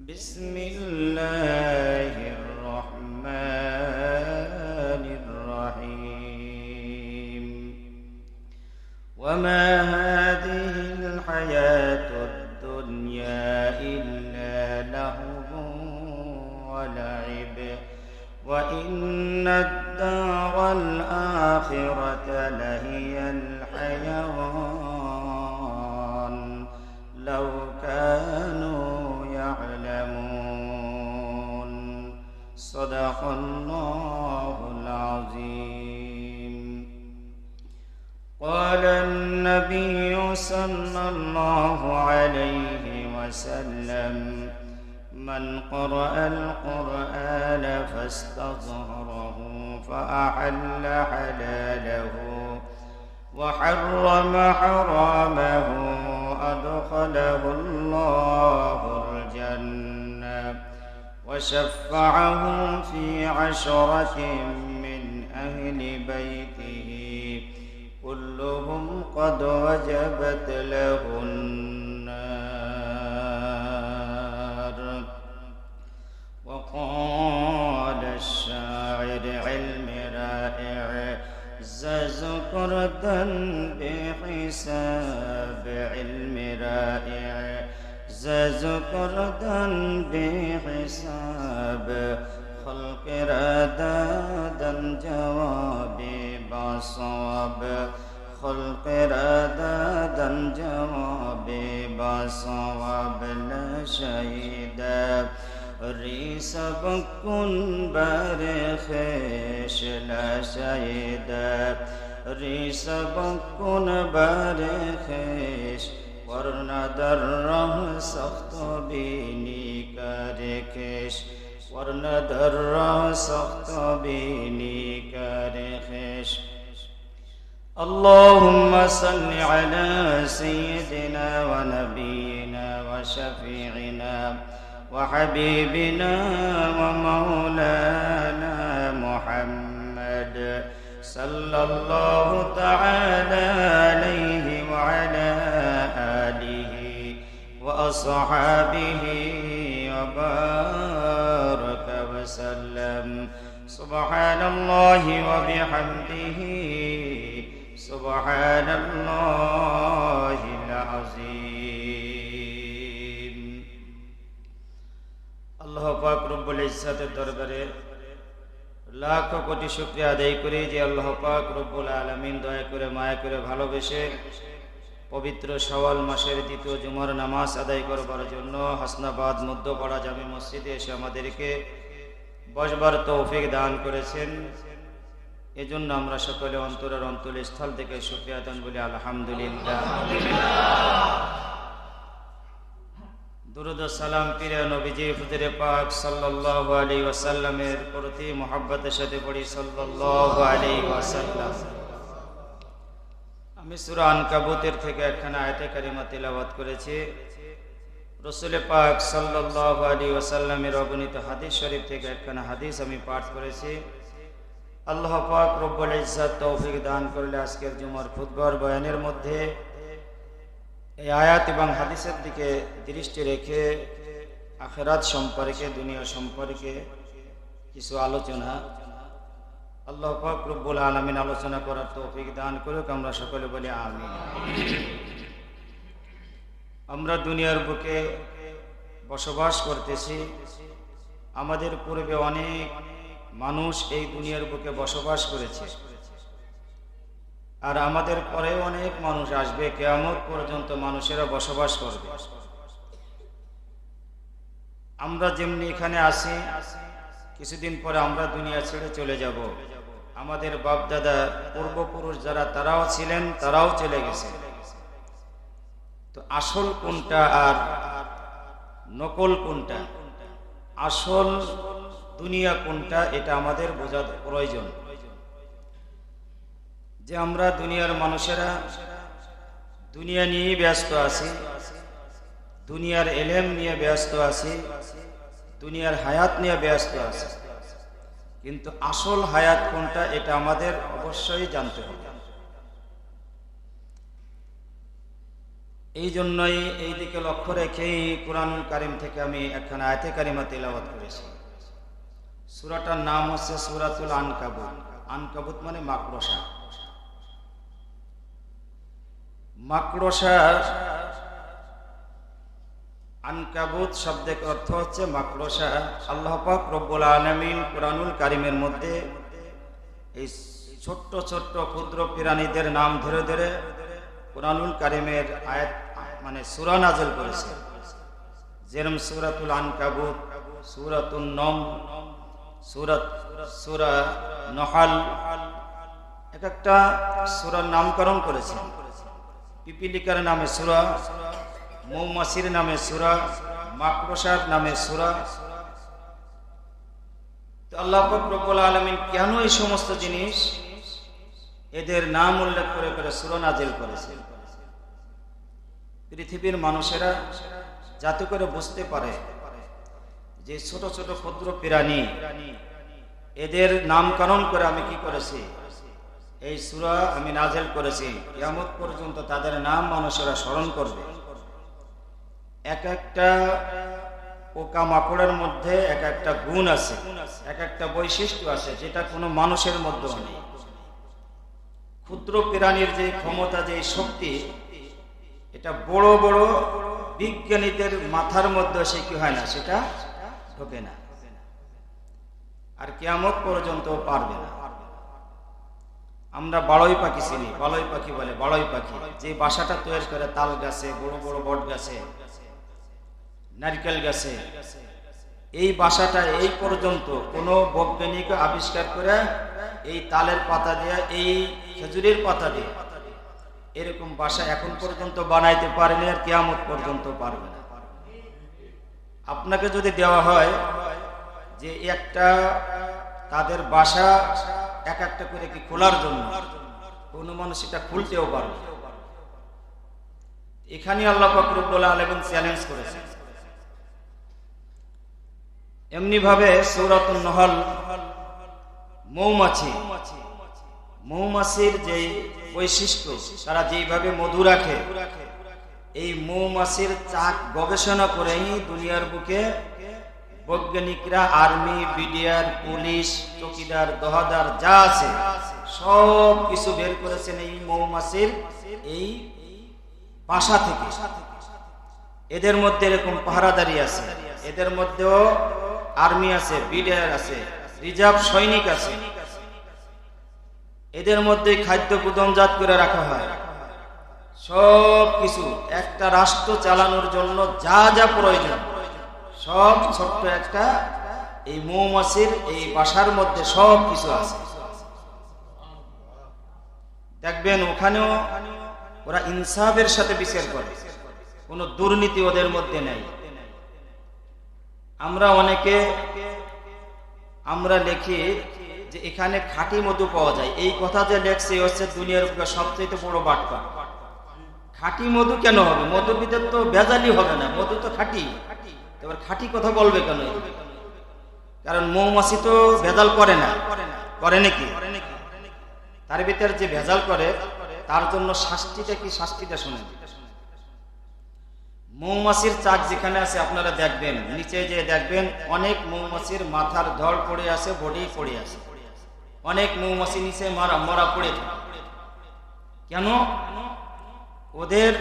بسم الله الرحمن الرحيم وما هذه الحياة الدنيا إلا لهو ولعب وإن الدار الآخرة لهي الحيوان لو كانوا يعلمون صدق الله العظيم. قال النبي صلى الله عليه وسلم من قرأ القرآن فاستظهره فأحل حلاله وحرم حرامه أدخله الله الجنة وشفعه في 10 من أهل بيته كلهم قد وجبت له النار. وقال الشاعر علم رائع زكردا بحساب علم رائع زكردا بحساب خلق ردادا جوابي بصواب خلق ردادا جوابي بصواب لا شهيدا ريس بكن بارخش لا شهيدا ريس بكن بارخش ورنا دره سخت بینی کرکش ورنا دره سخت بینی کرکش. اللهم صل على سيدنا ونبينا وشفيعنا وحبيبنا ومولانا محمد صلى الله تعالى عليه وعلى آله وأصحابه وبارك وسلم. سبحان الله وبحمده سبحان الله العظيم. আল্লাহ পাক রব্বুল ইজ্জতের দরবারে লাখ কোটি শুকরিয়া আদায় করি যে আল্লাহ পাক রব্বুল আলামিন দয়া করে মায়া করে ভালোবেসে পবিত্র শাওয়াল মাসের দ্বিতীয় জুমার নামাজ আদায় করবার জন্য হাসনাবাদ মধ্যপাড়া জামে মসজিদে এসে আমাদেরকে বসবার তৌফিক দান করেছেন। এজন্য আমরা সকলে অন্তরের অন্তঃস্থল থেকে শুকরিয়া আদান বলি আলহামদুলিল্লাহ। দুরুদ ও সালাম পীরে নবীজি হুজুরে পাক সাল্লাল্লাহু আলাইহি ওয়াসাল্লামের প্রতি মুহাব্বতের সাথে পড়ি সাল্লাল্লাহু আলাইহি ওয়াসাল্লাম। আমি সূরা আনকাবুতের থেকে একখানা আয়াতে কারিমা তিলাওয়াত করেছি। রাসূল পাক সাল্লাল্লাহু আলাইহি ওয়াসাল্লামের অগণিত হাদিস শরীফ থেকে একখানা হাদিস আমি পাঠ করেছি। আল্লাহ পাক রব্বুল ইজ্জত তৌফিক দান করলে আজকের জুমার খুতবার বয়ানের মধ্যে এই আয়াত এবং হাদিসের দিকে দৃষ্টি রেখে আখিরাত সম্পর্কে দুনিয়া সম্পর্কে কিছু আলোচনা আল্লাহ পাক রব্বুল আলামিন আলোচনা করার তৌফিক দান করুক। আমরা সকলে বলি আমিন। আমরা দুনিয়ার বুকে বসবাস করতেছি। আমাদের পূর্বে অনেক মানুষ এই দুনিয়ার বুকে বসবাস করেছে, আর আমাদের পরে অনেক মানুষ আসবে। কিয়ামত পর্যন্ত মানুষেরা বসবাস করবে। আমরা যেমনি এখানে আসি, কিছুদিন পরে আমরা দুনিয়া ছেড়ে চলে যাব। আমাদের বাপ দাদা পূর্বপুরুষ যারা তারাও ছিলেন, তারাও চলে গেছে। তো আসল কোনটা আর নকল কোনটা, আসল দুনিয়া কোনটা, এটা আমাদের বোঝা প্রয়োজন। যে আমরা দুনিয়ার মানুষেরা দুনিয়া নিয়ে ব্যস্ত আছি, দুনিয়ার এলেম নিয়ে ব্যস্ত আছি, দুনিয়ার হায়াত নিয়ে ব্যস্ত আছি, কিন্তু আসল হায়াত কোনটা এটা আমাদের অবশ্যই জানতে হবে। এই জন্যই এই দিকে লক্ষ্য রেখেই কুরআনুল কারীম থেকে আমি একখানা আয়াতে কারিমা তিলাওয়াত করেছি। সূরাটার নাম হচ্ছে সূরাতুল আনকাবুত। আনকাবুত মানে মাকড়সা। মাকড়সা, আনকাবুত শব্দের অর্থ হচ্ছে মাকড়সা। আল্লাহ পাক রব্বুল আলামিন কুরআনুল কারীমের মধ্যে এই ছোট্ট ছোট্ট ক্ষুদ্র প্রাণীদের নাম ধরে ধরে কুরআনুল কারীমের আয়াত মানে সূরা নাযিল করেছে। যেরকম সূরাতুল আনকাবুত, সূরাতুন নম, সূরা নহল, এক একটা সূরার নামকরণ করেছে। পিপিলিকার নামে সূরা, মৌমাছির নামে সূরা, মাকড়সার নামে সূরা। তো আল্লাহ পাক রব্বুল আলামিন কেন এই সমস্ত জিনিস এদের নাম উল্লেখ করে করে সূরা নাযিল করেছেন? পৃথিবীর মানুষেরা যাতে করে বুঝতে পারে যে ছোট ছোট ক্ষুদ্র প্রাণী, এদের নামকরণ করে আমি কি করেছি, এই সূরা আমি নাযিল করেছি। কিয়ামত পর্যন্ত তাদের নাম মানুষেরা স্মরণ করবে। এক একটা পোকা মাকড়ের মধ্যে এক একটা গুণ আছে, এক একটা বৈশিষ্ট্য আছে, যেটা কোনো মানুষের মধ্যে নেই। ক্ষুদ্র প্রাণীর যে ক্ষমতা, যে শক্তি, এটা বড় বড় বিজ্ঞানীদের মাথার মধ্যে সে কি হয় না, সেটা ঢোকে না, আর কিয়ামত পর্যন্ত পারবে না। আমরা বাড়ই পাখি চিনি, বাড়ই পাখি বলে, বাড়ই পাখি যে বাসাটা তৈরি করে তাল গাছে, বড় বড় বট গাছে, নারকেল গাছে, এই বাসাটা এই পর্যন্ত কোনো বৈজ্ঞানিক আবিষ্কার করে এই তালের পাতা দিয়ে, এই খেজুরের পাতা দিয়ে এরকম বাসা এখন পর্যন্ত বানাইতে পারেনি, আর কিয়ামত পর্যন্ত পারবে না। আপনাকে যদি দেওয়া হয় যে একটা তাদের বাসা এক একটা করে কি খোলার জন্য, কোন মানুষ এটা খুলতেও পারবে। এখানে আল্লাহ পাক রব্বুল আলামিন চ্যালেঞ্জ করেছেন। এমনি ভাবে সূরাতুন নহল, মৌমাছি, মৌমাছির যে বৈশিষ্ট্য, তারা যেভাবে মধু রাখে, এই মৌমাছির চাক গবেষণা করেই দুনিয়ার বুকে বৈজ্ঞানিকরা, আর্মি, বিডিআর, পুলিশ, চৌকিদার, দহদার যা আছে সব কিছু বের করেছেন এই মৌমাছির এই বাসা থেকে। এদের মধ্যে এরকম পাহারাদারি আছে, এদের মধ্যেও আর্মি আছে, বিডিআর আছে, রিজার্ভ সৈনিক আছে। এদের মধ্যে খাদ্য গুদামজাত করে রাখা হয়। সব কিছু একটা রাষ্ট্র চালানোর জন্য যা যা প্রয়োজন সব ছোট্ট একটা এই মৌমাছির এই বাসার মধ্যে সব কিছু আছে। দেখবেন ওখানেও ওরা ইনসাফের সাথে বিচার করে, কোনো দুর্নীতি ওদের মধ্যে নেই। আমরা অনেকে আমরা লিখি যে এখানে খাঁটি মধু পাওয়া যায়, এই কথা যে লেখছে হচ্ছে দুনিয়ার সবচেয়ে বড় বাটপা। খাঁটি মধু কেন হবে? মধুর ভিতর তো ভেজালি হবে না, মধু তো খাঁটি। এবার খাঁটি কথা বলবে কেন? কারণ মৌমাছি তো ভেজাল করে না, করে নাকি? তার ভিতর যে ভেজাল করে তার জন্য শাস্তিটা কি, শাস্তিটা শুনেন। মৌমাছির চাক যেখানে আছে আপনারা দেখবেন, নিচে যে দেখবেন অনেক মৌমাছির মাথার ধড় পড়ে আছে, বডি পড়ে আছে, অনেক মৌমাছি নিচে মরা পড়ে থাকে। কেন? ওদের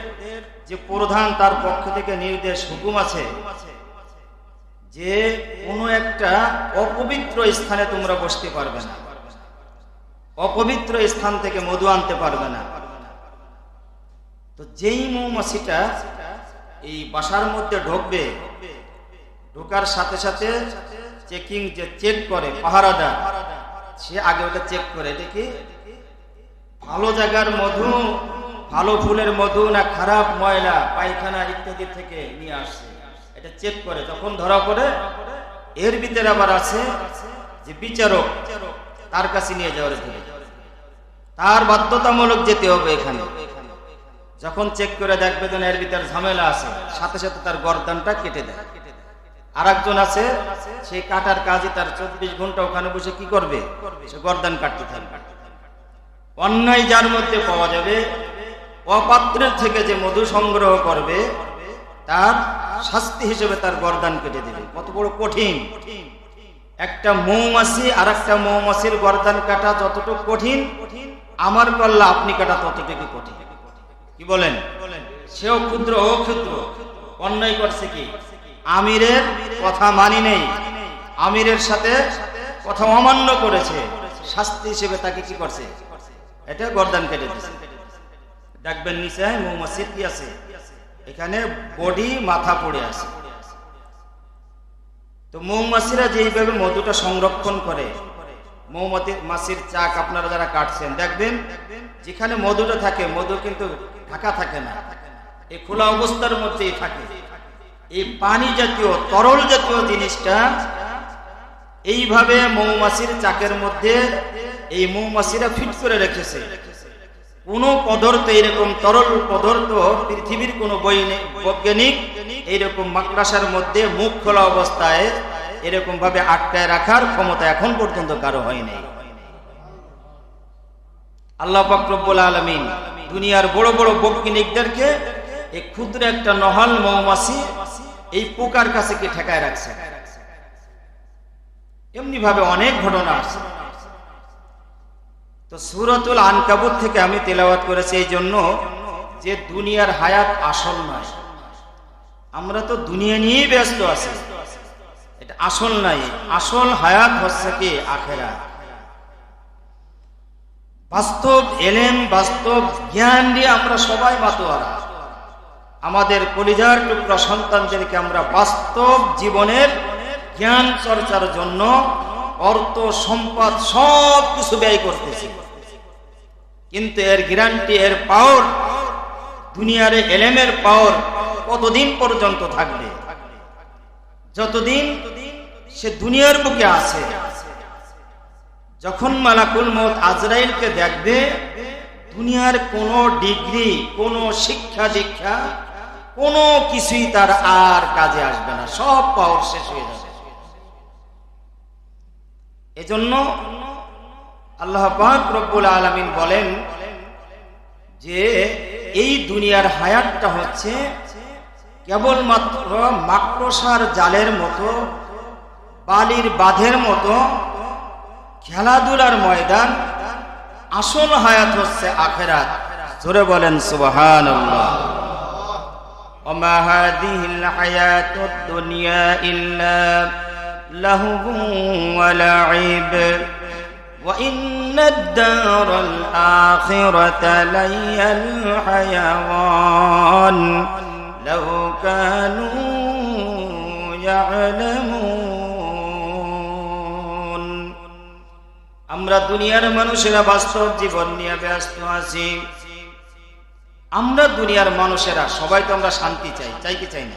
যে প্রধান, তার পক্ষ থেকে নির্দেশ, হুকুম আছে যে কোনো একটা অপবিত্র স্থানে তোমরা বসতে পারবে না, অপবিত্র স্থান থেকে মধু আনতে পারবে না। তো যেই মৌমাছিটা এই বাসার মধ্যে ঢুকবে, ঢোকার সাথে সাথে চেকিং, যে চেক করে পাহারাদার, সে আগে ওটা চেক করে, এটা কি ভালো জায়গার মধু, ভালো ফুলের মধু না খারাপ ময়লা পায়খানা ইত্যাদি থেকে নিয়ে আসছে, এটা চেক করে। তখন ধরা পড়ে এর ভিতরে আবার আছে যে বিচারক, তার কাছে নিয়ে যাওয়ার জন্য তার বাধ্যতামূলক যেতে হবে এখানে। যখন চেক করে দেখবে যে এর ভিতরে ঝামেলা আছে, সাথে সাথে তার গর্দানটা কেটে দেয়। আর একজন আছে, সেই কাটার কাজে তার 24 ঘন্টা ওখানে বসে কি করবে, সে গর্দান কাটতে থাকবে। অন্যায় যার মধ্যে পাওয়া যাবে অপাত্রের থেকে যে মধু সংগ্রহ করবে তার শাস্তি হিসেবে তার গর্দান কেটে দেবে। কত বড় কঠিন! একটা মৌমাছি আর একটা মৌমাছির গর্দান কাটা যতটুকু কঠিন, আমার কল্লা আপনি কাটা ততটুকু কঠিন। কি বলেন? সেও ক্ষুদ্র, ও ক্ষুদ্র। অন্যায় করছে কি? আমিরের কথা মানি নেই, আমিরের সাথে কথা অমান্য করেছে, শাস্তি হিসেবে তাকে কি করছে? এটা গর্দান কেটে দিয়েছে। দেখবেন নিচে মৌমাছির কি আছে, এখানে বডি, মাথা পড়ে আছে। তো মৌমাছিরা যেইভাবে মধুটা সংরক্ষণ করে, মৌমাছির চাক আপনারা যারা কাটছেন দেখবেন যেখানে মধুটা থাকে, মধু কিন্তু ঢাকা থাকে না, এই খোলা অবস্থার মধ্যেই থাকে। এই পানি জাতীয়, তরল জাতীয় জিনিসটা এইভাবে মৌমাছির চাকের মধ্যে এই মৌমাছিরা ফিট করে রেখেছে। কোন পদার্থ, এরকম তরল পদার্থ পৃথিবীর কোন বৈজ্ঞানিক এইরকম মাকড়াসার মধ্যে মুখ খোলা অবস্থায় এরকম ভাবে আটকায় রাখার ক্ষমতা এখন পর্যন্ত কারো হয় নাই। আল্লাহ পাক রব্বুল আলামিন দুনিয়ার বড় বড় বৈজ্ঞানিকদেরকে এই ক্ষুদ্র একটা নহাল মৌমাছি এই পোকার কাছে কি ঠেকায় রাখছে। এমনি ভাবে অনেক ঘটনা আছে। তো সূরাতুল আনকাবুত থেকে আমি তেলাওয়াত করেছি এই জন্য যে দুনিয়ার হায়াত আসল নয়। আমরা তো দুনিয়া নিয়েই ব্যস্ত আছি, এটা আসল নাই। আসল হায়াত হচ্ছে কি? আখিরাত। বাস্তব এলেম, বাস্তব জ্ঞান দিয়ে আমরা সবাই মাতোয়ারা। আমাদের কলিজার টুকরা সন্তানদেরকে আমরা বাস্তব জীবনের জ্ঞান চর্চার জন্য অর্থ সম্পদ সব কিছু ব্যয় করতেছি, কিন্তু এর গ্যারান্টি, এর পাওয়ার, দুনিয়ার এলেমের পাওয়ার কতদিন পর্যন্ত থাকবে? যতদিন সে দুনিয়ার বুকে আছে। যখন মালাকুল মউত আজরাইলকে দেখবে, দুনিয়ার কোনো ডিগ্রি, কোনো শিক্ষা দীক্ষা, কোনো কিছুই তার আর কাজে আসবে না, সব পাওয়ার শেষ হয়ে যাবে। এজন্য আল্লাহ পাক রব্বুল আলামিন বলেন যে এই দুনিয়ার হায়াতটা হচ্ছে কেবলমাত্র মাকড়সার জালের মতো, বালির বাঁধের মতো, খেলাধুলার ময়দান। আসল হায়াত হচ্ছে আখিরাত। জোরে বলেন সুবহানাল্লাহ। ওমা হাদিহিল হায়াতুদ দুনিয়া ইল্লা লাহুবুন ওয়া লাইব ওয়া ইন্নাদ দারাল আখিরাতা লাহিয়াল হায়াওয়ান লাউ কানু ইয়ালামুন। আমরা দুনিয়ার মানুষেরা বাস্তব জীবন নিয়ে ব্যস্ত আছি। আমরা দুনিয়ার মানুষেরা সবাই তো আমরা শান্তি চাই, চাই কি চাই না?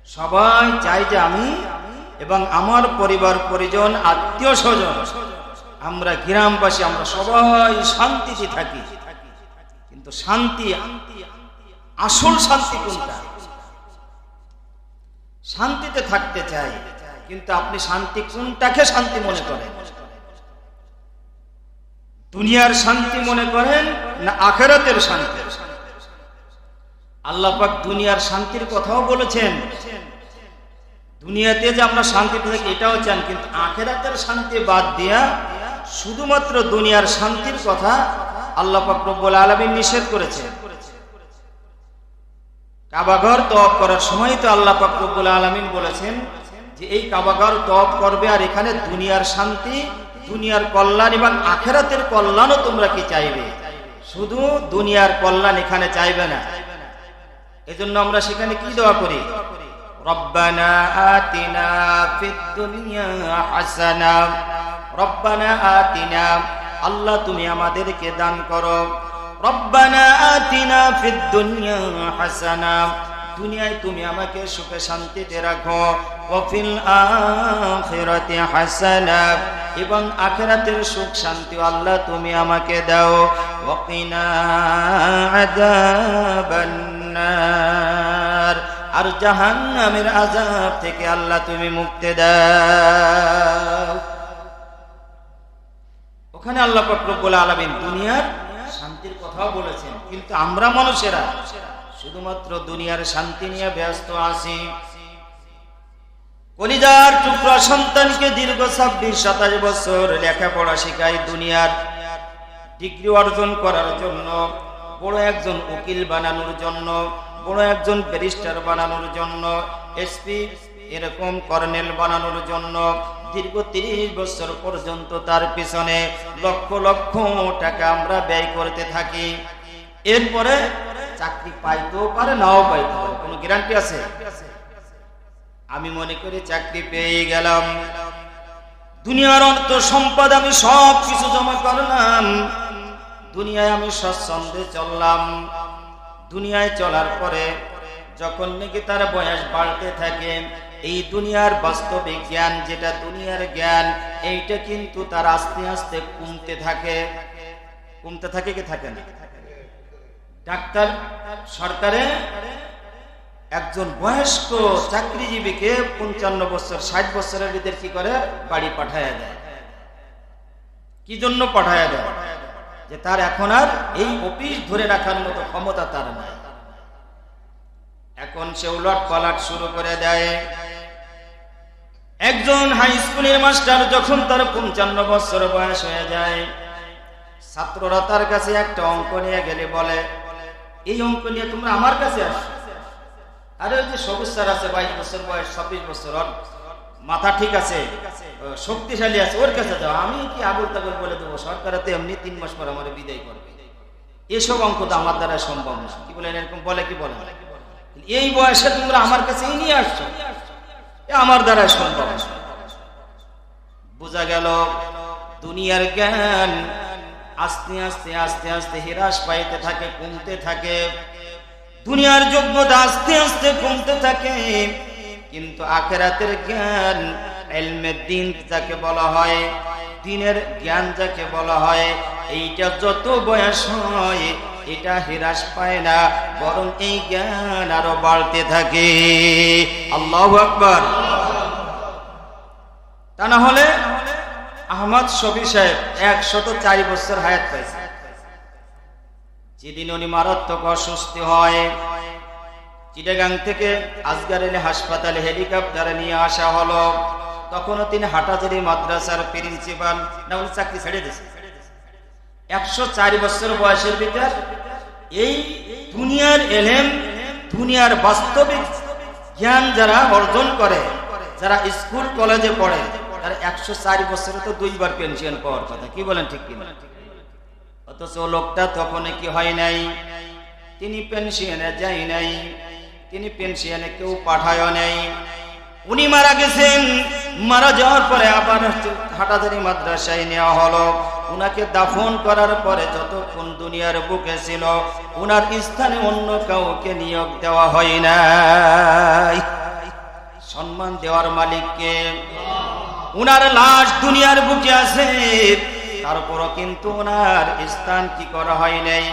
সবাই চাই যে আমি এবং আমার পরিবার পরিজন, আত্মীয় স্বজন, আমরা গ্রামবাসী, আমরা সবাই শান্তিতে থাকি। কিন্তু শান্তি, আসল শান্তি কোনটা? শান্তিতে থাকতে চাই, কিন্তু আপনি শান্তি কোনটাকে শান্তি মনে করেন? দুনিয়ার শান্তি মনে করেন না আখিরাতের শান্তি? আল্লাহ পাক দুনিয়ার শান্তির কথাও বলেছেন, দুনিয়াতে যে আমরা শান্তিতে থাকি এটাও চান, কিন্তু আখিরাতের শান্তি বাদ দিয়া শুধুমাত্র দুনিয়ার শান্তির কথা আল্লাহ পাক রব্বুল আলামিন নিষেধ করেছেন। কাবাঘর তওয়াফ করার সময় তো আল্লাহ পাক রব্বুল আলামিন বলেছেন যে এই কাবাঘর তওয়াফ করবে আর এখানে দুনিয়ার শান্তি, দুনিয়ার কল্যাণ এবং আখিরাতের কল্যাণও তোমরা কি চাইবে, শুধু দুনিয়ার কল্যাণ এখানে চাইবে না। এজন্য আমরা সেখানে কি দোয়া করি? রব্বানা আতিনা ফিদ দুনিয়া হাসানা, রব্বানা আতিনা, আল্লাহ তুমি আমাদেরকে দান করো। রব্বানা আতিনা ফিদ দুনিয়া হাসানা, দুনিয়ায় তুমি আমাকে সুখে শান্তিতে রাখো। ওয়া ফিল আখিরাতি হাসানা, এবং আখিরাতের সুখ শান্তি আল্লাহ তুমি আমাকে দাও। ওয়া কিনা আযাবান নার, আর জাহান্নামের আযাব থেকে আল্লাহ তুমি মুক্তি দাও। ওখানে আল্লাহ পাক রব্বুল আলামিন দুনিয়ার শান্তি শান্তির কথাও বলেছেন, কিন্তু আমরা মানুষেরা শুধুমাত্র দুনিয়ার শান্তি নিয়ে ব্যস্ত আছি। কলিজার টুকরা সন্তানকে দীর্ঘ 26-27 বছর লেখাপড়া শেখাই, দুনিয়ার ডিগ্রি অর্জন করার জন্য, বড় একজন উকিল বানানোর জন্য, বড় একজন ব্যারিস্টার বানানোর জন্য, এসপি এরকম কর্নেল বানানোর জন্য দীর্ঘ 30 বছর পর্যন্ত তার পিছনে লক্ষ লক্ষ টাকা আমরা ব্যয় করতে থাকি। এরপরে চাকরি পাইতেও পারে, নাও পাইতে পারে, কোনো গ্যারান্টি আছে? আমি মনে করি চাকরি পেয়ে গেলাম, দুনিয়ার অর্থ সম্পদ আমি সব কিছু জমা করলাম, দুনিয়ায় আমি স্বচ্ছন্দে চললাম। দুনিয়ায় চলার পরে যখন নাকি তার বয়স বাড়তে থাকে, এই দুনিয়ার বাস্তবিক জ্ঞান, যেটা দুনিয়ার জ্ঞান, এইটা কিন্তু তার আস্তে আস্তে কমতে থাকে। কমতে থাকে কি থাকে না? ডাক্তার সরকারে একজন বয়স্ক চাকরিজীবীকে 55 বছর 60 বছরের ভিতরে কি করে, বাড়ি পাঠায় দেয়। কি জন্য পাঠায় দেয়? যে তার এখন আর এই অফিস ধরে রাখার মতো ক্ষমতা তার নাই। এখন সে উলট পালট শুরু করে দেয়। একজন হাই স্কুলের মাস্টার যখন তার 55 বছর বয়স হয়ে যায়, ছাত্ররা তার কাছে একটা অঙ্ক নিয়ে গেলে বলে, এই অঙ্ক নিয়ে তোমরা আমার কাছে আসো? আরে ওই যে সবুজ স্যার আছে, 22 বছর বয়স, 26 বছর, মাথা ঠিক আছে, শক্তিশালী আছে, ওর কাছে যাও। আমি কি আবুল তাবুল বলে দেবো? সরকারে তো এমনি 3 মাস পর আমার বিদায় করবে। এসব অঙ্ক তো আমার দ্বারা সম্ভব না। কি বলেন? এরকম বলে কি বলে? এই বয়সে তোমরা আমার কাছে নিয়ে আসছো, আমার দ্বারা সম্ভব। বোঝা গেল দুনিয়ার জ্ঞান আস্তে আস্তে আস্তে আস্তে হ্রাস পাইতে থাকে, কমতে থাকে। দুনিয়ার যোগ্যতা আস্তে আস্তে কমতে থাকে, কিন্তু আখিরাতের জ্ঞান, ইলমে দ্বীন যাকে বলা হয়, দ্বীনের জ্ঞান যাকে বলা হয়, এইটা যত বয়স হয় এটা হ্রাস পায় না, বরং এই জ্ঞান আরো বাড়তে থাকে। আল্লাহু আকবার। তা না হলে আহমদ শফি সাহেব 104 বছর হায়াত পাইছে। যেদিন উনি মারাত্মক অসুস্থ হয়, চিটাগাং থেকে আজগার আলী হাসপাতালে হেলিকপ্টারে নিয়ে আসা হলো। তখনও তিনি হাটাজারি মাদ্রাসার প্রিন্সিপাল, না উনি চাকরি ছেড়ে দিয়েছে। 104 বছর বয়সের ভিতর এই দুনিয়ার এলেম, দুনিয়ার বাস্তবিক জ্ঞান যারা অর্জন করে, যারা স্কুল কলেজে পড়ে, তারা 104 বছরে তো 2 বার পেনশন পাওয়ার কথা। কি বলেন, ঠিক কিনা? অথচ লোকটা তখন কি হয় নাই, তিনি পেনশনে যায় নাই, তিনি পেনশনে কেউ পাঠায় নাই। উনি মারা গেছেন। মারা যাওয়ার পরে আবার হাটাজারি মাদ্রাসায় নেওয়া হলো। উনাকে দাফন করার পরে যতক্ষণ দুনিয়ার বুকে ছিল, উনার স্থানে অন্য কাউকে নিয়োগ দেওয়া হয় নাই। সম্মান দেওয়ার মালিককে। উনার লাশ দুনিয়ার বুকে আছে, তারপরও কিন্তু ওনার স্থান কি করা হয় নাই।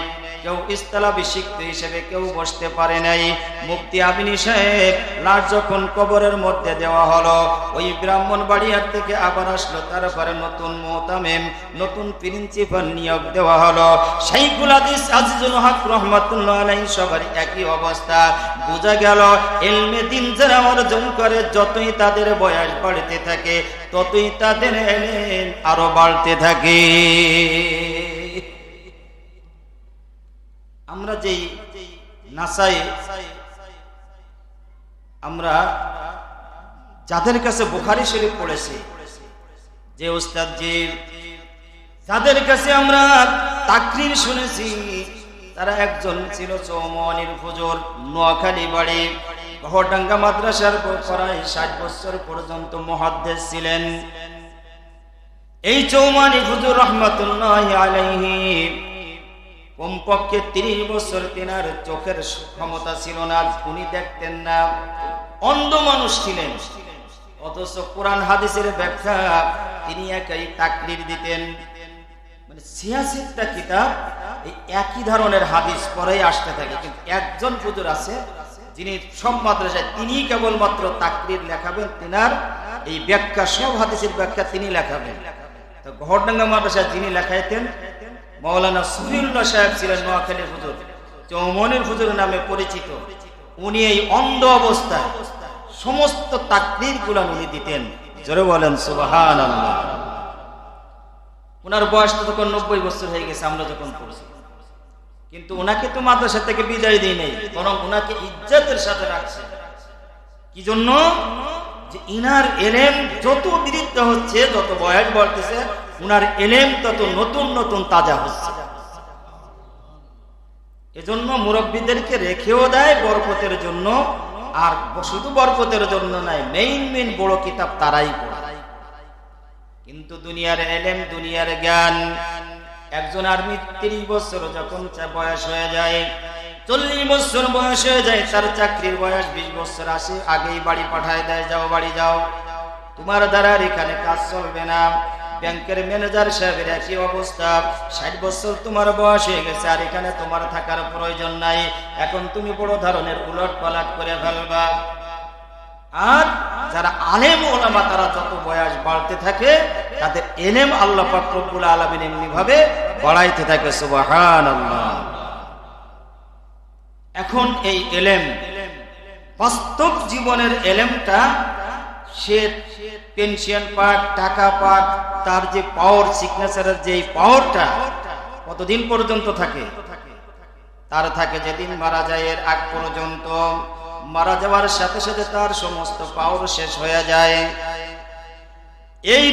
কেউ ইস্তালাভিষিক্ত হিসেবে কেউ বসতে পারে নাই। মুফতি আমিনী সাহেব লাশ যখন কবরের মধ্যে দেওয়া হলো, ওই ব্রাহ্মণবাড়িয়ার থেকে আবার আসলো, তারপরে নতুন মুহতামিম, নতুন প্রিন্সিপাল নিয়োগ দেওয়া হলো। শাইখুল হাদিস আজিজুল হক রহমাতুল্লাহ আলাইহি সবার একই অবস্থা। বোঝা গেল ইলমে দ্বীন যারা অর্জন করে, যতই তাদের বয়স বাড়তে থাকে, ততই তাদের ইলম আরো বাড়তে থাকে। আমরা যেই নাসাই, আমরা যাদের কাছে বুখারী শরীফ পড়েছি, যে উস্তাদজির যাদের কাছে আমরা তাকরীর শুনেছি, তারা একজন ছিল চৌমনির হুজুর, নোয়াখালী বাড়ি, গহরডাঙ্গা মাদ্রাসার প্রায় 60 বছর পর্যন্ত মুহাদ্দিস ছিলেন। এই চৌমনি হুজুর রহমাতুল্লাহি আলাইহি কমপক্ষে 30 বছর তেনার চোখের ক্ষমতা ছিল না, উনি দেখতেন না, অন্ধ মানুষ ছিলেন। অথচ কোরআন হাদিসের ব্যাখ্যা তিনি একাই তাকরীর দিতেন। মানে 86টা কিতাব এই একই ধরনের হাদিস পরেই আসতে থাকে, কিন্তু একজন হুজুর আছে যিনি সব মাদ্রাসায় তিনি কেবলমাত্র তাকরীর লেখাবেন, তিনার এই ব্যাখ্যা, সব হাদিসের ব্যাখ্যা তিনি লেখাবেন। তো গহরডাঙ্গা মাদ্রাসায় যিনি লেখাইতেন, মাওলানা সফিউল্লাহ সাহেব ছিলেন নোয়াখালীর হুজুর, চৌমনির হুজুর নামে পরিচিত। উনি এই অন্ধ অবস্থায় সমস্ত তাকবীর গুলো উনি দিতেন। জোরে বলেন সুবহানাল্লাহ। ওনার বয়স তো তখন 90 বছর হয়ে গেছে আমরা যখন পড়ছি, কিন্তু ওনাকে তো মাদ্রাসা থেকে বিদায় দেয় নাই, বরং ওনাকে ইজ্জতের সাথে রাখছে। কি জন্য? যে ইনার এলেম যত বৃদ্ধি হচ্ছে, যত বয়স বাড়তেছে, উনার এলেম তত নতুন নতুন তাজা হচ্ছে। এজন্য মুরব্বীদেরকে রেখেও দেয় বরকতের জন্য, আর শুধু বরকতের জন্য নাই, মেইন বড় কিতাব তারাই পড়ায়। কিন্তু দুনিয়ার এলেম, দুনিয়ার জ্ঞান, একজন আর্মি 30 বছর যখন বয়স হয়ে যায়, 40 বছর বয়স হয়ে যায়, তার চাকরির বয়স 20 বছর আসে, আগেই বাড়ি পাঠায় দেয়, যাও বাড়ি যাও, তোমার দ্বারা এখানে কাজ চলবে না। ব্যাংকের ম্যানেজার সাহেবের একই অবস্থা, 60 বছর তোমার বয়স হয়ে গেছে, আর এখানে তোমার থাকার প্রয়োজন নাই, এখন তুমি বড় ধরনের উলট পালট করে ফেলবা। আর যারা আলেম ওলামা, তারা যত বয়স বাড়তে থাকে, তাদের এলেম আল্লাহ পাক রব্বুল আলামিন এমনি ভাবে বাড়াইতে থাকে। সুবহানাল্লাহ। এখন এই এলেম, বাস্তব জীবনের এলেমটা, সে পেনশন পাক, টাকা পাক, তার যে পাওয়ার, সিগনেচারের যে পাওয়ারটা কতদিন পর্যন্ত থাকে? তার থাকে যেদিন মারা যায়, এর আগ পর্যন্ত। মারা যাওয়ার সাথে সাথে তার সমস্ত পাওয়ার শেষ হয়ে যায়। এই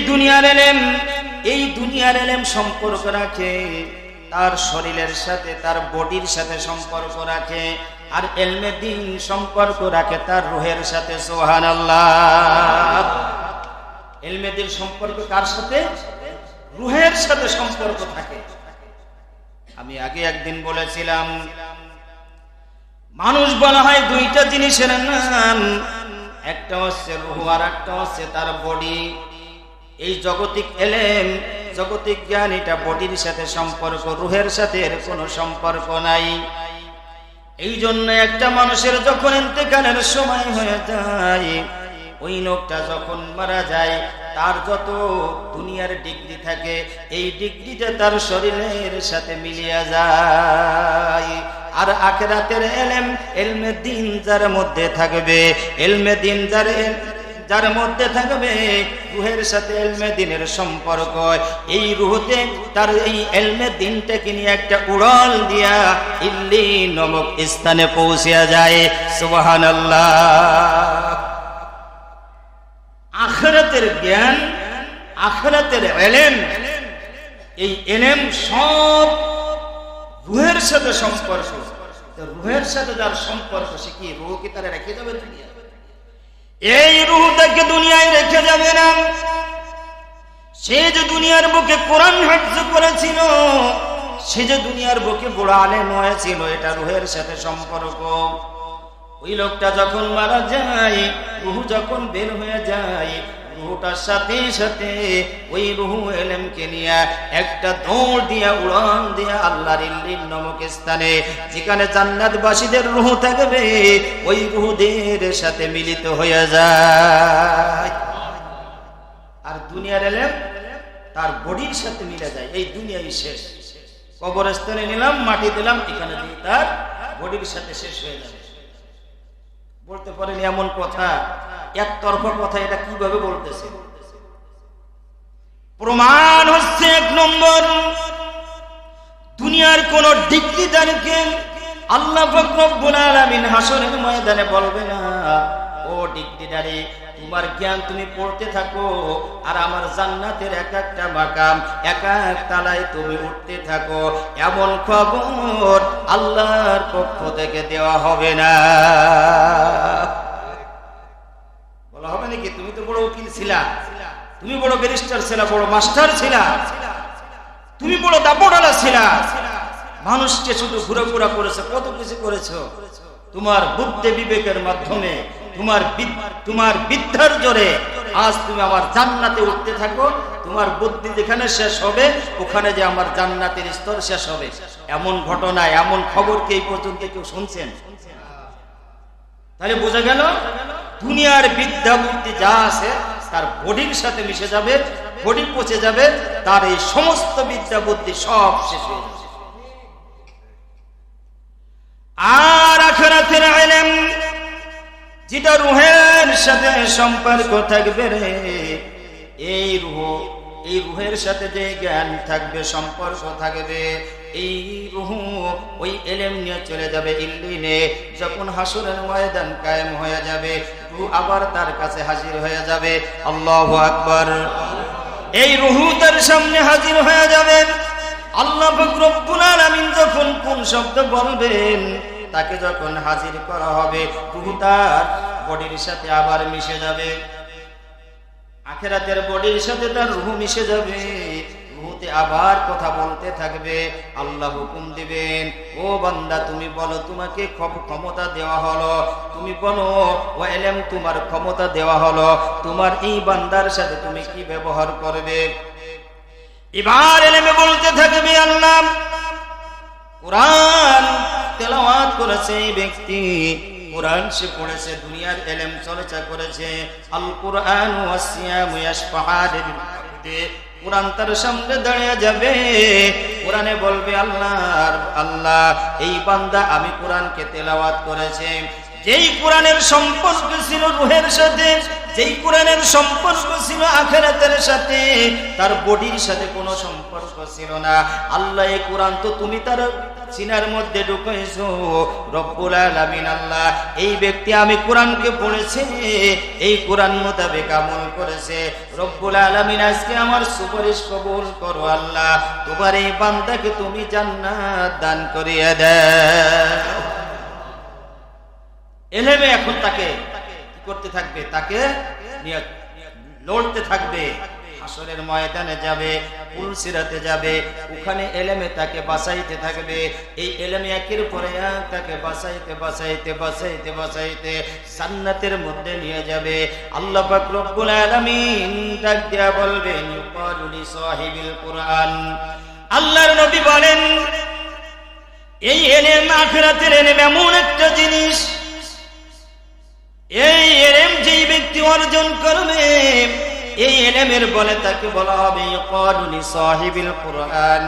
দুনিয়ার এলেম সম্পর্ক রাখে তার শরীরের সাথে, তার বডির সাথে সম্পর্ক রাখে, আর এলমে দ্বীন সম্পর্ক রাখে তার রুহের সাথে। সুবহানাল্লাহ। এলমে দ্বীন সম্পর্ক কার সাথে? রুহের সাথে সম্পর্ক থাকে। আমি আগে একদিন বলেছিলাম, মানুষ বলা হয় দুইটা জিনিসের নাম, একটা হচ্ছে রুহ আর একটা হচ্ছে তার বডি। এই জগতিক এলেম, জগতিক জ্ঞান, এটা বডির সাথে সম্পর্ক, রুহের সাথে এর কোনো সম্পর্ক নাই। এই জন্য একটা মানুষের যখন ইন্তেকালের সময় হয়ে যায়, ওই লোকটা যখন মারা যায়, তার যত দুনিয়ার ডিগ্রি থাকে, এই ডিগ্রিটা তার শরীরের সাথে মিলিয়ে যায়। আর আখিরাতের এলেম, এলমে দ্বীন যার মধ্যে থাকবে, এলমে দ্বীন যার মধ্যে থাকবে, রুহের সাথে এলমে দ্বীনের সম্পর্ক, এই রুহতে তার এই এলমে দ্বীনটাকে নিয়ে একটা উড়াল দিয়া ইল্লিন নামক স্থানে পৌঁছে যায়। সুবহানাল্লাহ। আখিরাতের জ্ঞান, আখিরাতের এলেম, এই এলেম সব রুহের সাথে সম্পর্ক। রুহের সাথে যার সম্পর্ক, সে কি রুহ কি তারা রেখে যাবে দুনিয়া? এই রুহটাকে দুনিয়ায় রেখে যাবে না। সে যে দুনিয়ার বুকে কোরআন হিফজ করেছিল, সে যে দুনিয়ার বুকে বড় আলেম হয়েছিল, এটা রুহের সাথে সম্পর্ক। ওই লোকটা যখন মারা যায়, রুহ যখন বের হয়ে যায়, রুহটার সাথে সাথে ওই রুহ এলেমকে নিয়ে একটা দৌড় দিয়া, উড়ান দিয়া আল্লাহর ইল্লিন নামক স্থানে, যেখানে জান্নাতবাসীদের রুহ থাকবে, ওই রুহদের সাথে মিলিত হয়ে যায়। আর দুনিয়ার এলেম তার বডির সাথে মিলে যায়। এই দুনিয়াই শেষ, কবরস্থানে নিলাম, মাটি দিলাম, এখানে দিয়ে তার বডির সাথে শেষ হয়ে যাবে। বলতে পারেন এমন কথা, একতরফা কথা, এটা কিভাবে বলতেছে? প্রমাণ হচ্ছে 1 নম্বর, দুনিয়ার কোন ডিগ্রিদারকে আল্লাহ পাক রব্বুল আলামিন হাসরের ময়দানে বলবে না, ও ডিগ্রিদারে, তোমার জ্ঞান তুমি পড়তে থাকো, আর আমার জান্নাতের এক একটা মাকাম, এক এক তালায় তুমি উঠতে থাকো, এমন খবর আল্লাহর পক্ষ থেকে দেওয়া হবে না। বলা হবে নাকি? তুমি তো বড় উকিল ছিলা, তুমি বড় ব্যারিস্টার ছিলা, বড় মাস্টার ছিলা, তুমি বড় দাপড়ালা ছিলা, মানুষকে শুধু ঘুরে করেছো, কত কিছু করেছো। তোমার বুদ্ধি বিবেকের মাধ্যমে, তোমার বিদ্যার জোরে আজ তুমি আমার জান্নাতে উঠতে থাকো। তোমার বুদ্ধি যেখানে শেষ হবে, ওখানে যে আমার জান্নাতের স্তর শেষ হবে। এমন ঘটনা, এমন খবর কি এই পর্যন্ত কেউ শুনছেন? তাহলে বোঝা গেল দুনিয়ার বিদ্যা বুদ্ধি যা আছে, তার বডির সাথে মিশে যাবে, বডি পচে যাবে, তার এই সমস্ত বিদ্যা বুদ্ধি সব শেষ হয়ে যাবে। আর আখিরাতের ইলম যেটা রূহের সাথে সম্পর্ক থাকবে রে, এই রূহের সাথে যে জ্ঞান থাকবে, সম্পর্ক থাকবে, এই রূহ ওই ইলম নিয়ে চলে যাবে ইল্লিনে। যখন হাসরের ময়দান কায়েম হয়ে যাবে, রূহ আবার তার কাছে হাজির হয়ে যাবে। আল্লাহু আকবার। এই রূহ তার সামনে হাজির হয়ে যাবে। আল্লাহ পাক রব্বুল আলামিন যখন কোন শব্দ বলবেন, তাকে যখন হাজির করা হবে, রূহ তার বডির সাথে আবার মিশে যাবে। আখিরাতের বডির সাথে তার রূহ মিশে যাবে, রূহতে আবার কথা বলতে থাকবে। আল্লাহ হুকুম দিবেন, ও বান্দা তুমি বলো, তোমাকে ক্ষমতা দেওয়া হলো, তুমি বলো ও ইলম তোমার ক্ষমতা দেওয়া হলো, তোমার এই বান্দার সাথে তুমি কি ব্যবহার করবে। এবার ইলমে বলতে থাকবে, আল্লাহ কোরআন তেলাওয়াত করেছে এই ব্যক্তি, কোরআন সে পড়েছে, দুনিয়ার ইলম চর্চা করেছে। আল কোরআন ওয়াসিয়ামু ইয়াশফাআন লিল আবদি, কোরআন তার সামনে দাঁড়িয়ে যাবে, কোরআনে বলবে, আল্লাহ এই বান্দা আমি কোরআনকে তেলাওয়াত করেছে। যেই কোরআনের সম্পর্ক ছিল রূহের সাথে, যেই কোরআনের সম্পর্ক ছিল আখিরাতের সাথে, তার বডির সাথে কোনো সম্পর্ক ছিল না। আল্লাহ এই কোরআন তো তুমি তার সিনার মধ্যে ঢুকাইছো। রব্বুল আলামিন আল্লাহ এই ব্যক্তি আমি কোরআনকে পড়েছে, এই কোরআন মোতাবেক আমল করেছে। রব্বুল আলামিন আজকে আমার সুপারিশ কবুল করো আল্লাহ, তোমার এই বান্দাকে তুমি জান্নাত দান করিয়ে দাও। এলেমে এখন তাকে কি করতে থাকবে, তাকে নিয়ে লড়তে থাকবে। হাসরের ময়দানে যাবে, পুলসিরাতে যাবে, ওখানে এলেমে তাকে বাঁচাইতে থাকবে। এই এলেমে একের পরে এক তাকে বাঁচাইতে বাঁচাইতে বাঁচাইতে বাঁচাইতে জান্নাতের মধ্যে নিয়ে যাবে। আল্লাহ পাক রব্বুল আলামিন ডাক দিয়া বলবেন, ইউকালু লি সাহিবিল কুরআন, আল্লাহর নবী বলেন এই এলেম আখিরাতের এলেম এমন একটা জিনিস, এই এলেম যেই ব্যক্তি অর্জন করবে, এই এলেমের বলে তাকে বলা হবে ইউকালু লি সাহিবিল কুরআন,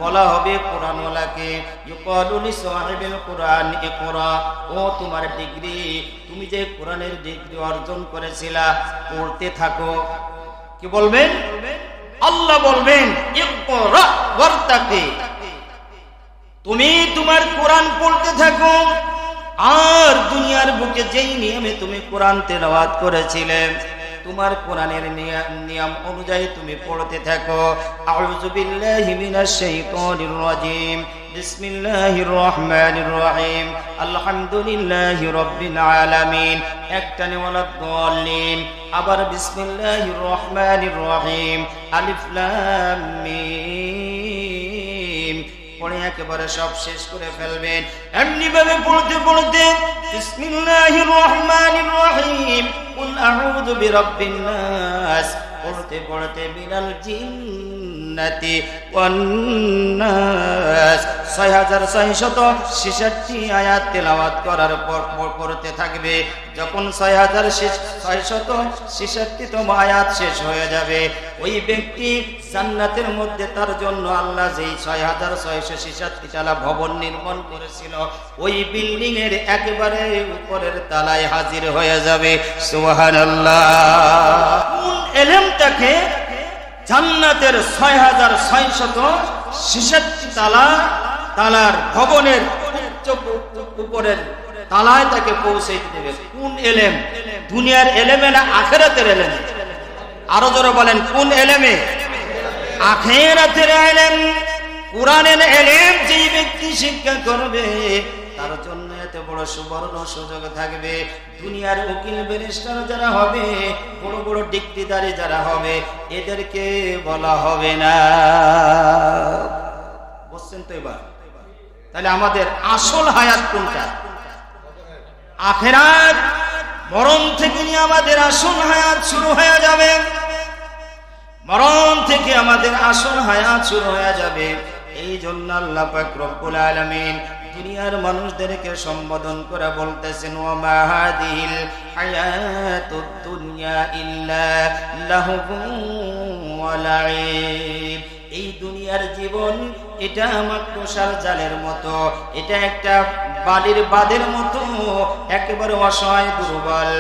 বলা হবে কোরআনওয়ালাকে, ইউকালু লি সাহিবিল কুরআন ইকরা, ও তোমার ডিগ্রি, তুমি যে কোরআনের ডিগ্রি অর্জন করেছিলা, পড়তে থাকো। কি বলবেন? আল্লাহ বলবেন ইকরা ওয়ারতাকি, তুমি তোমার কোরআন পড়তে থাকো, আর দুনিয়ার বুকে যেই নিয়মে তুমি কোরআন তেলাওয়াত করেছিলে, তোমার কোরআনের নিয়ম অনুযায়ী তুমি পড়তে থাকো। আউযু বিল্লাহি মিনাশ শাইতানির রাজিম, বিসমিল্লাহির রহমানির রহিম, আলহামদুলিল্লাহি রাব্বিল আলামিন, একটানে ওয়ালা দাল্লিন, আবার বিসমিল্লাহির রহমানির রহিম, আলিফ লাম মিম, পড়ে একেবারে সব শেষ করে ফেলবেন। এমনি ভাবে পড়তে পড়তে বিসমিল্লাহির রহমানির রহিম, কুল আউযু বিরাব্বিন নাস, পড়তে পড়তে মিনাল জিন্নাতি ওয়ান নাস, 6666 আয়াত তেলাওয়াত করার পর পড়তে থাকবে। যখন 6666তম আয়াত শেষ হয়ে যাবে, ওই ব্যক্তি জান্নাতের মধ্যে তার জন্য আল্লাহ যেই 6666 তালা ভবন নির্মাণ করেছিল, ওই বিল্ডিং এর একেবারে উপরের তালায় হাজির হয়ে যাবে। সুবহানাল্লাহ। কোন এলেমটাকে জান্নাতের 6666 তালার ভবনের উপরের তালায় তাকে পৌঁছে দেবে। কোন এলেম? দুনিয়ার এলেমে না আখিরাতের এলেমে? আরো জোরে বলেন, কোন এলেমে? আখিরাতের এলেম। কোরআনের এলেম যেই ব্যক্তি শিক্ষা করবে, তার জন্য এত বড় সুবর্ণ সুযোগ থাকবে। দুনিয়ার উকিল ব্যারিস্টার যারা হবে, বড় বড় ডিগ্রিধারী যারা হবে, এদেরকে বলা হবে না। বুঝছেন তো? এবার তাহলে আমাদের আসল হায়াত কোনটা? আখিরাত। মরণ থেকে নিয়ে আমাদের আসল হায়াত শুরু হয়ে যাবে। মরণ থেকে আমাদের আসল হায়াত শুরু হয়ে যাবে। এই জন্য আল্লাহ পাক রব্বুল আলামিন দুনিয়ার মানুষদেরকে সম্বোধন করে বলতেছেন ওয়া মা হাদিহিল হায়াতুদ দুনিয়া ইল্লা লাহুবুন ওয়া লাইব। এই দুনিয়ার জীবন এটা মাত্র সার জালের মতো, এটা একটা বালির বাঁধের মতো, একেবারে অসহায় দুর্বল।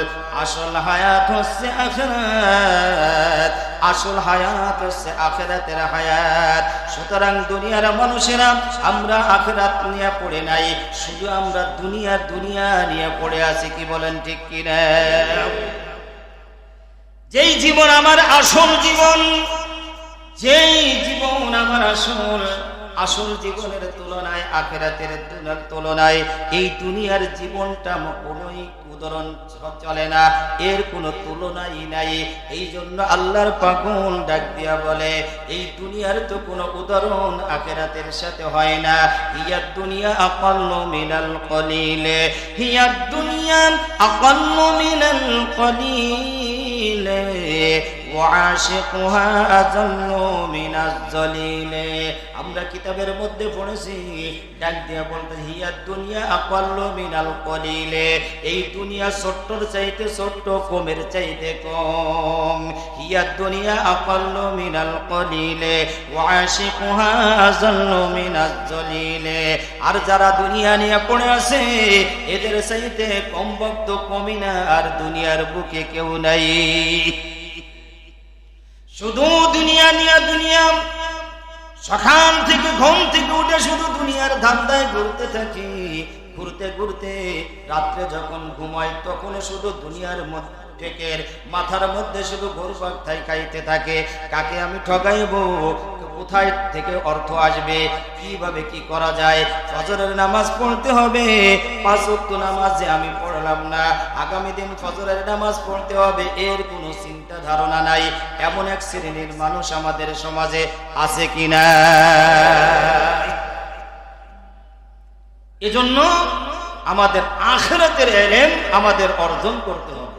আসল হায়াত হচ্ছে আখিরাত, আসল হায়াত হচ্ছে আখিরাতের হায়াত। সুতরাং দুনিয়ার মানুষেরা আমরা আখিরাত নিয়ে পড়ে নাই, শুধু আমরা দুনিয়া নিয়ে পড়ে আছি। কি বলেন ঠিক কিনা? যেই জীবন আমার আসল জীবন, যেই জীবন আমার আসল জীবনের তুলনায়, আখিরাতের তুলনায় এই দুনিয়ার জীবনটা কোনোই উদাহরণ চলে না, এর কোনো তুলনাই নাই। এই জন্য আল্লাহর পাগল ডাক দিয়া বলে এই দুনিয়ার তো কোনো উদাহরণ আখিরাতের সাথে হয় না। হিয়াদ দুনিয়া আকাল্লু মিনাল কলিলে, হিয়াদ দুনিয়া আকাল্লু মিনাল কলিলে ওয়াশিকুহা আযাল্লু মিনাজ জালিলে। আমরা কিতাবের মধ্যে পড়েছি, ডাক দিয়া বলতে হিয়াদ দুনিয়া আকাল্লু মিনাল কলিলে, এই দুনিয়া ছোট্টর চাইতে ছোট্ট, কমের চাইতে কম। হিয়াদ দুনিয়া আকাল্লু মিনাল কলিলে ওয়াশিকুহা আযাল্লু মিনাজ জালিলে। আর যারা দুনিয়া নিয়ে পড়ে আছে এদের চাইতে কম ভক্ত কমই না আর দুনিয়ার বুকে কেউ নাই। শুধু দুনিয়া নিয়ে দুনিয়া, সকাল থেকে ঘুম থেকে উঠে শুধু দুনিয়ার ধান্দায় ঘুরতে থাকি, ঘুরতে ঘুরতে রাত্রে যখন ঘুমাই তখন শুধু দুনিয়ার টেকের মাথার মধ্যে শুধু ঘুরপাক খাইতে থাকে। কাকে আমি ঠগাইবো, কোথায় থেকে অর্থ আসবে, কিভাবে কি করা যায়। ফজরের নামাজ পড়তে হবে, 5 ওয়াক্ত নামাজ যে আমি পড়লাম না, আগামী দিন ফজরের নামাজ পড়তে হবে, এর কোনো চিন্তা ধারণা নাই। এমন এক শ্রেণীর মানুষ আমাদের সমাজে আছে কিনা? এজন্য আমাদের আখিরাতের ইলম আমাদের অর্জন করতে হবে।